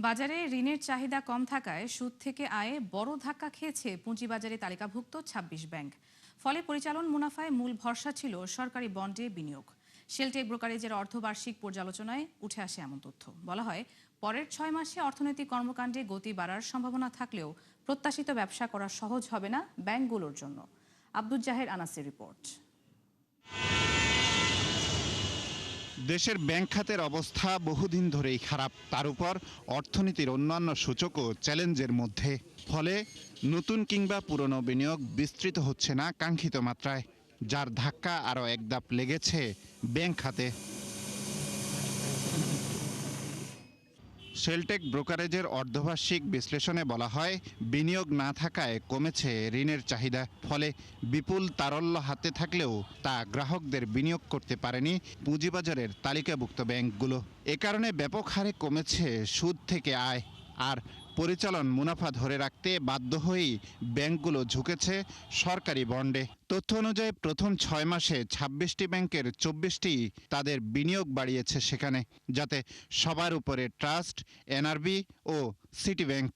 বাজারে ঋণের চাহিদা কম থাকায় সুদ থেকে আয়ে বড় ধাক্কা খেয়েছে পুঁজিবাজারে তালিকাভুক্ত ২৬ ব্যাংক। ফলে পরিচালন মুনাফায় মূল ভরসা ছিল সরকারি বন্ডে বিনিয়োগ। শেলটেক ব্রোকারেজের অর্ধবার্ষিক পর্যালোচনায় উঠে আসে এমন তথ্য। বলা হয়, পরের ৬ মাসে অর্থনৈতিক কর্মকাণ্ডে গতি বাড়ার সম্ভাবনা থাকলেও প্রত্যাশিত ব্যবসা করা সহজ হবে না ব্যাংকগুলোর জন্য। আব্দুল জাহের আনাসের রিপোর্ট। দেশের ব্যাংক খাতের অবস্থা বহুদিন ধরেই খারাপ, তার উপর অর্থনীতির অন্যান্য সূচকও চ্যালেঞ্জের মধ্যে। ফলে নতুন কিংবা পুরনো বিনিয়োগ বিস্তৃত হচ্ছে না কাঙ্ক্ষিত মাত্রায়, যার ধাক্কা আরও এক ধাপ লেগেছে ব্যাংক খাতে। শেলটেক ব্রোকারেজের অর্ধবার্ষিক বিশ্লেষণে বলা হয়, বিনিয়োগ না থাকায় কমেছে ঋণের চাহিদা। ফলে বিপুল তারল্য হাতে থাকলেও তা গ্রাহকদের বিনিয়োগ করতে পারেনি পুঁজিবাজারের তালিকাভুক্ত ব্যাংকগুলো। এ কারণে ব্যাপক হারে কমেছে সুদ থেকে আয়, আর পরিচালন মুনাফা ধরে রাখতে বাধ্য হয়েই ব্যাংকগুলো ঝুঁকেছে সরকারি বন্ডে। তথ্য অনুযায়ী প্রথম ৬ মাসে ২৬টি ব্যাংকের ২৪টি তাদের বিনিয়োগ বাড়িয়েছে সেখানে, যাতে সবার উপরে ট্রাস্ট, এনআরবি ও সিটি ব্যাংক।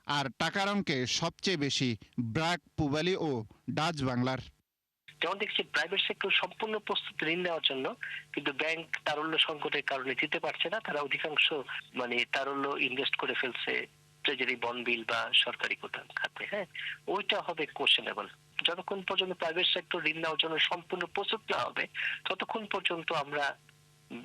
আর টাকার অঙ্কে সবচেয়ে বেশি ব্র্যাক, পূবালী ও ডাচ বাংলার। যেমন দেখছি প্রাইভেট সেক্টর সম্পূর্ণ প্রস্তুত ঋণ নেওয়ার জন্য, কিন্তু ব্যাংক তারল্য সংকটের কারণে দিতে পারছে না। তারা অধিকাংশ তারল্য ইনভেস্ট করে ফেলছে ট্রেজারি বন্ড বিল বা সরকারি কোটা খাতে। ওইটা হবে কোশ্চেনেবল। যতক্ষণ পর্যন্ত প্রাইভেট সেক্টর ঋণ নেওয়ার জন্য সম্পূর্ণ প্রস্তুত না হবে, ততক্ষণ পর্যন্ত আমরা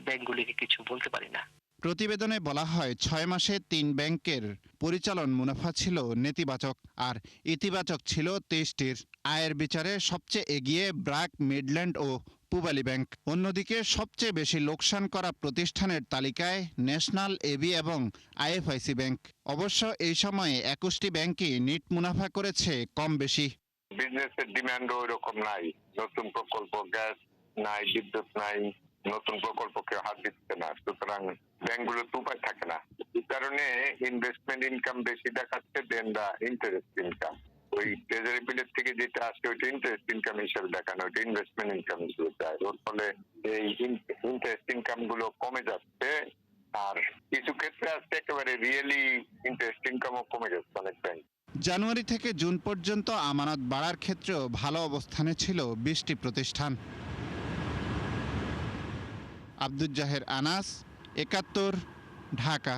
ব্যাংকগুলিকে কিছু বলতে পারি না। প্রতিবেদনে বলা হয়, ৬ মাসে ৩ ব্যাংকের পরিচালন মুনাফা ছিল নেতিবাচক, আর ইতিবাচক ছিল ২৩টির। আয়ের বিচারে সবচেয়ে এগিয়ে ব্র্যাক, মিডল্যান্ড ও পূবালী ব্যাংক। অন্যদিকে সবচেয়ে বেশি লোকসান করা প্রতিষ্ঠানের তালিকায় ন্যাশনাল, এবি এবং আইএফআইসি ব্যাংক। অবশ্য এই সময়ে ২১টি ব্যাংকই নিট মুনাফা করেছে কম বেশি। বিজনেসের ডিমান্ডও ওইরকম নাই, নতুন প্রকল্প, গ্যাস নাই, বিদ্যুৎ নাই, নতুন প্রকল্প কেউ হাত দিচ্ছে না, সুতরাং ব্যাংকগুলো তো উপায় থাকে না। এই কারণে ইনভেস্টমেন্ট ইনকাম বেশি দেখাচ্ছে দেন দা ইন্টারেস্ট ইনকাম। ওই ট্রেজারি বিলের থেকে যেটা আসছে ওইটা ইন্টারেস্ট ইনকাম হিসেবে দেখানো, ওইটা ইনভেস্টমেন্ট ইনকাম হিসেবে দেয়। ওর ফলে এই ইন্টারেস্ট ইনকাম গুলো কমে যাচ্ছে, আর কিছু ক্ষেত্রে আসছে একেবারে রিয়েলি ইন্টারেস্ট ইনকামও কমে যাচ্ছে অনেক ব্যাংক। জানুয়ারি থেকে জুন পর্যন্ত আমানত বাড়ার ক্ষেত্রেও ভালো অবস্থানে ছিল ২০টি প্রতিষ্ঠান। আব্দুল জাহের আনাস, ৭১, ঢাকা।